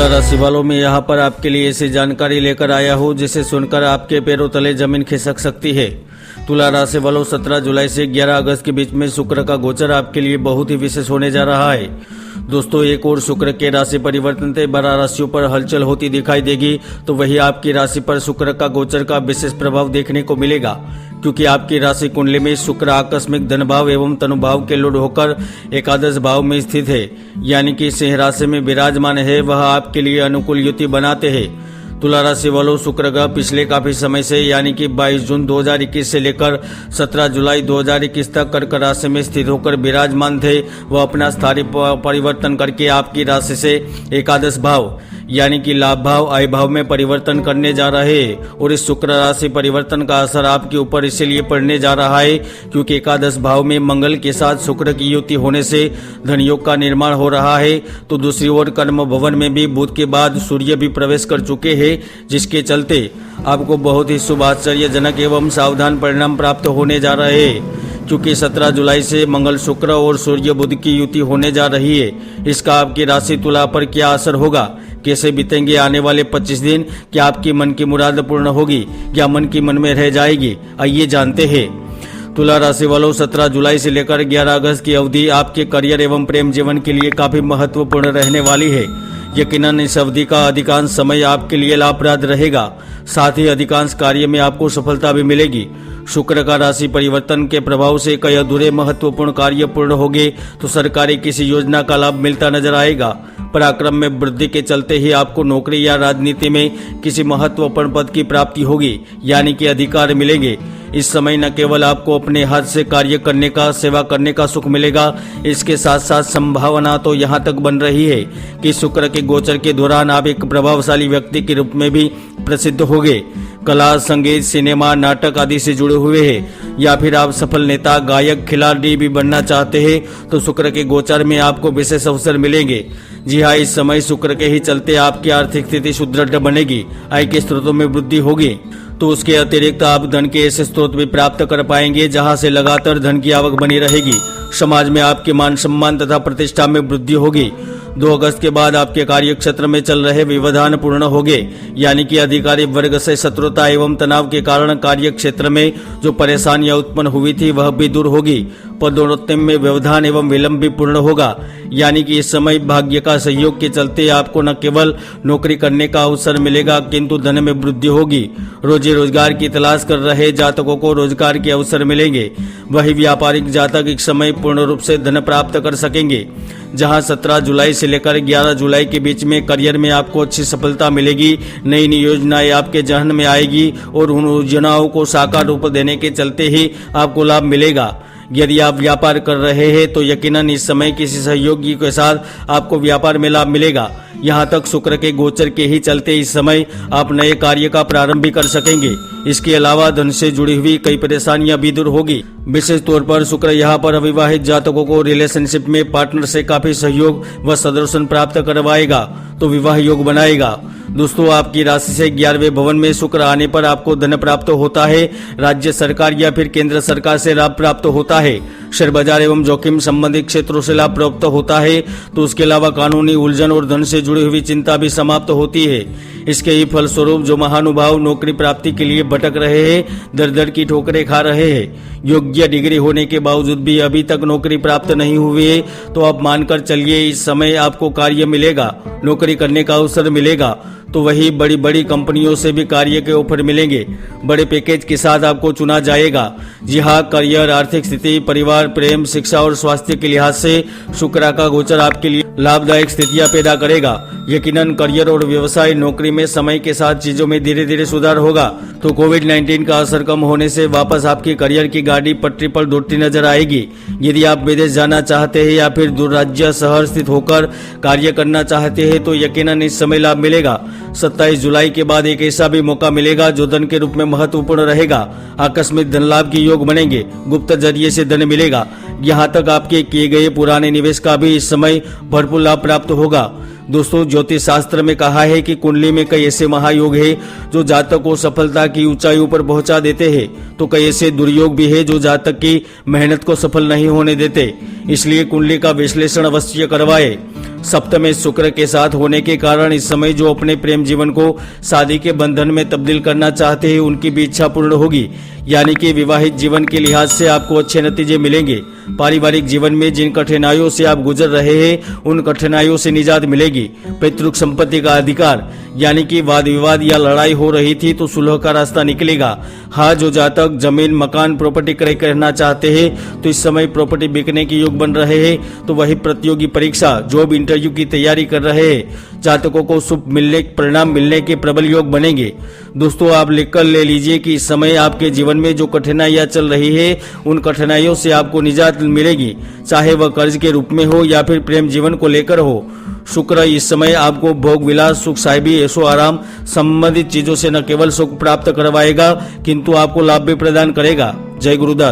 राशि वालों में यहाँ पर आपके लिए ऐसी जानकारी लेकर आया हूँ जिसे सुनकर आपके पैरों तले जमीन खिसक सकती है। तुला राशि वालों 17 जुलाई से 11 अगस्त के बीच में शुक्र का गोचर आपके लिए बहुत ही विशेष होने जा रहा है। दोस्तों, एक और शुक्र के राशि परिवर्तन से 12 राशियों पर हलचल होती दिखाई देगी, तो वही आपकी राशि पर शुक्र का गोचर का विशेष प्रभाव देखने को मिलेगा, क्योंकि आपकी राशि कुंडली में शुक्र आकस्मिक धन भाव एवं तनुभाव के लुढ़ होकर एकादश भाव में स्थित है, यानी कि सिंह राशि में विराजमान है। वह आपके लिए अनुकूल युति बनाते हैं। तुला राशि वालों, शुक्र ग्रह पिछले काफी समय से यानी कि 22 जून 2021 से लेकर 17 जुलाई 2021 तक कर्क राशि में स्थित होकर विराजमान थे। वह अपना स्थायी परिवर्तन करके आपकी राशि से एकादश भाव यानी कि लाभ भाव आय भाव में परिवर्तन करने जा रहे हैं। और इस शुक्र राशि परिवर्तन का असर आपके ऊपर इसलिए पड़ने जा रहा है क्योंकि एकादश भाव में मंगल के साथ शुक्र की युति होने से धन योग का निर्माण हो रहा है। तो दूसरी ओर कर्म भवन में भी बुध के बाद सूर्य भी प्रवेश कर चुके हैं, जिसके चलते आपको बहुत ही शुभ आश्चर्यजनक एवं सावधान परिणाम प्राप्त होने जा रहे हैं। क्योंकि 17 जुलाई से मंगल शुक्र और सूर्य बुध की युति होने जा रही है। इसका आपकी राशि तुला पर क्या असर होगा, कैसे बीतेंगे आने वाले 25 दिन, क्या आपकी मन की मुराद पूर्ण होगी, क्या मन की मन में रह जाएगी, आइए जानते हैं। तुला राशि वालों, 17 जुलाई से लेकर 11 अगस्त की अवधि आपके करियर एवं प्रेम जीवन के लिए काफी महत्वपूर्ण रहने वाली है। यकीनन इस अवधि का अधिकांश समय आपके लिए लाभप्रद रहेगा, साथ ही अधिकांश कार्य में आपको सफलता भी मिलेगी। शुक्र का राशि परिवर्तन के प्रभाव से कई अधूरे महत्वपूर्ण कार्य पूर्ण होंगे, तो सरकारी किसी योजना का लाभ मिलता नजर आएगा। पराक्रम में वृद्धि के चलते ही आपको नौकरी या राजनीति में किसी महत्वपूर्ण पद की प्राप्ति होगी, यानी कि अधिकार मिलेंगे। इस समय न केवल आपको अपने हाथ से कार्य करने का, सेवा करने का सुख मिलेगा, इसके साथ साथ संभावना तो यहाँ तक बन रही है कि शुक्र के गोचर के दौरान आप एक प्रभावशाली व्यक्ति के रूप में भी प्रसिद्ध होंगे। कला, संगीत, सिनेमा, नाटक आदि से जुड़े हुए हैं, या फिर आप सफल नेता, गायक, खिलाड़ी भी बनना चाहते हैं, तो शुक्र के गोचर में आपको विशेष अवसर मिलेंगे। जी हाँ, इस समय शुक्र के ही चलते आपकी आर्थिक स्थिति सुदृढ़ बनेगी, आय के स्रोतों में वृद्धि होगी। तो उसके अतिरिक्त आप धन के ऐसे स्रोत भी प्राप्त कर पाएंगे जहां से लगातार धन की आवक बनी रहेगी। समाज में आपके मान सम्मान तथा प्रतिष्ठा में वृद्धि होगी। 2 अगस्त के बाद आपके कार्य क्षेत्र में चल रहे व्यवधान पूर्ण होंगे, यानी कि अधिकारी वर्ग से शत्रुता एवं तनाव के कारण कार्य क्षेत्र में जो परेशानियां उत्पन्न हुई थी वह भी दूर होगी। पदोन्नति में व्यवधान एवं विलंब भी पूर्ण होगा, यानी कि इस समय भाग्य का सहयोग के चलते आपको न केवल नौकरी करने का अवसर मिलेगा किंतु धन में वृद्धि होगी। रोजी रोजगार की तलाश कर रहे जातकों को रोजगार के अवसर मिलेंगे। वही व्यापारिक जातक इस समय पूर्ण रूप से धन प्राप्त कर सकेंगे। जहां 17 जुलाई से लेकर 11 जुलाई के बीच में करियर में आपको अच्छी सफलता मिलेगी। नई नई योजनाएं आपके जहन में आएगी और उन योजनाओं को साकार रूप देने के चलते ही आपको लाभ मिलेगा। यदि आप व्यापार कर रहे हैं तो यकीनन इस समय किसी सहयोगी के साथ आपको व्यापार में लाभ मिलेगा। यहाँ तक शुक्र के गोचर के ही चलते इस समय आप नए कार्य का प्रारंभ भी कर सकेंगे। इसके अलावा धन से जुड़ी हुई कई परेशानियां भी दूर होगी। विशेष तौर पर शुक्र यहाँ पर अविवाहित जातकों को रिलेशनशिप में पार्टनर से काफी सहयोग व सदर्शन प्राप्त करवाएगा, तो विवाह योग बनाएगा। दोस्तों, आपकी राशि से 11वें भवन में शुक्र आने पर आपको धन प्राप्त होता है। राज्य सरकार या फिर केंद्र सरकार से लाभ प्राप्त होता है। शेयर बाजार एवं जोखिम संबंधित क्षेत्रों से लाभ प्राप्त होता है। तो उसके अलावा कानूनी उलझन और धन से जुड़ी हुई चिंता भी समाप्त होती है। इसके ही फलस्वरूप जो महानुभाव नौकरी प्राप्ति के लिए भटक रहे हैं, दर दर की ठोकरें खा रहे हैं, योग्य डिग्री होने के बावजूद भी अभी तक नौकरी प्राप्त नहीं हुई है, तो आप मानकर चलिए इस समय आपको कार्य मिलेगा, नौकरी करने का अवसर मिलेगा। तो वही बड़ी बड़ी कंपनियों से भी कार्य के ऑफर मिलेंगे। बड़े पैकेज के साथ आपको चुना जाएगा। जी हाँ, करियर, आर्थिक स्थिति, परिवार, प्रेम, शिक्षा और स्वास्थ्य के लिहाज से शुक्र का गोचर आपके लिए लाभदायक स्थितियां पैदा करेगा। यकीनन करियर और व्यवसाय, नौकरी में समय के साथ चीजों में धीरे धीरे सुधार होगा। तो कोविड-19 का असर कम होने से वापस आपकी करियर की गाड़ी पटरी पर दौड़ती नजर आएगी। यदि आप विदेश जाना चाहते हैं या फिर दूर राज्य शहर स्थित होकर कार्य करना चाहते हैं तो यकीनन इस समय लाभ मिलेगा। 27 जुलाई के बाद एक ऐसा भी मौका मिलेगा जो धन के रूप में महत्वपूर्ण रहेगा। आकस्मिक धन लाभ के योग बनेंगे, गुप्त जरिए से धन मिलेगा। यहाँ तक आपके किए गए पुराने निवेश का भी इस समय भरपूर लाभ प्राप्त होगा। दोस्तों, ज्योतिष शास्त्र में कहा है कि कुंडली में कई ऐसे महायोग हैं जो जातक को सफलता की ऊंचाइयों पर पहुंचा देते हैं, तो कई ऐसे दुर्योग भी है जो जातक की मेहनत को सफल नहीं होने देते। इसलिए कुंडली का विश्लेषण अवश्य करवाएं। सप्तम शुक्र के साथ होने के कारण इस समय जो अपने प्रेम जीवन को शादी के बंधन में तब्दील करना चाहते हैं उनकी भी इच्छा पूर्ण होगी, यानी कि विवाहित जीवन के लिहाज से आपको अच्छे नतीजे मिलेंगे। पारिवारिक जीवन में जिन कठिनाइयों से आप गुजर रहे हैं उन कठिनाइयों से निजात मिलेगी। पैतृक संपत्ति का अधिकार यानी कि वाद विवाद या लड़ाई हो रही थी तो सुलह का रास्ता निकलेगा। हाँ, जो जातक जमीन मकान प्रॉपर्टी क्रय करना चाहते हैं तो इस समय प्रॉपर्टी बिकने के योग बन रहे हैं। तो वही प्रतियोगी परीक्षा जॉब इंटरव्यू की तैयारी कर रहे हैं जातकों को शुभ परिणाम मिलने के प्रबल योग बनेंगे। दोस्तों, आप लिखकर ले लीजिए कि इस समय आपके जीवन में जो कठिनाइयां चल रही है उन कठिनाइयों से आपको निजात मिलेगी, चाहे वह कर्ज के रूप में हो या फिर प्रेम जीवन को लेकर हो। शुक्र इस समय आपको भोग विलास सुख साहिबी ऐशो आराम संबंधित चीजों से न केवल सुख प्राप्त करवाएगा किंतु आपको लाभ भी प्रदान करेगा। जय गुरुदास।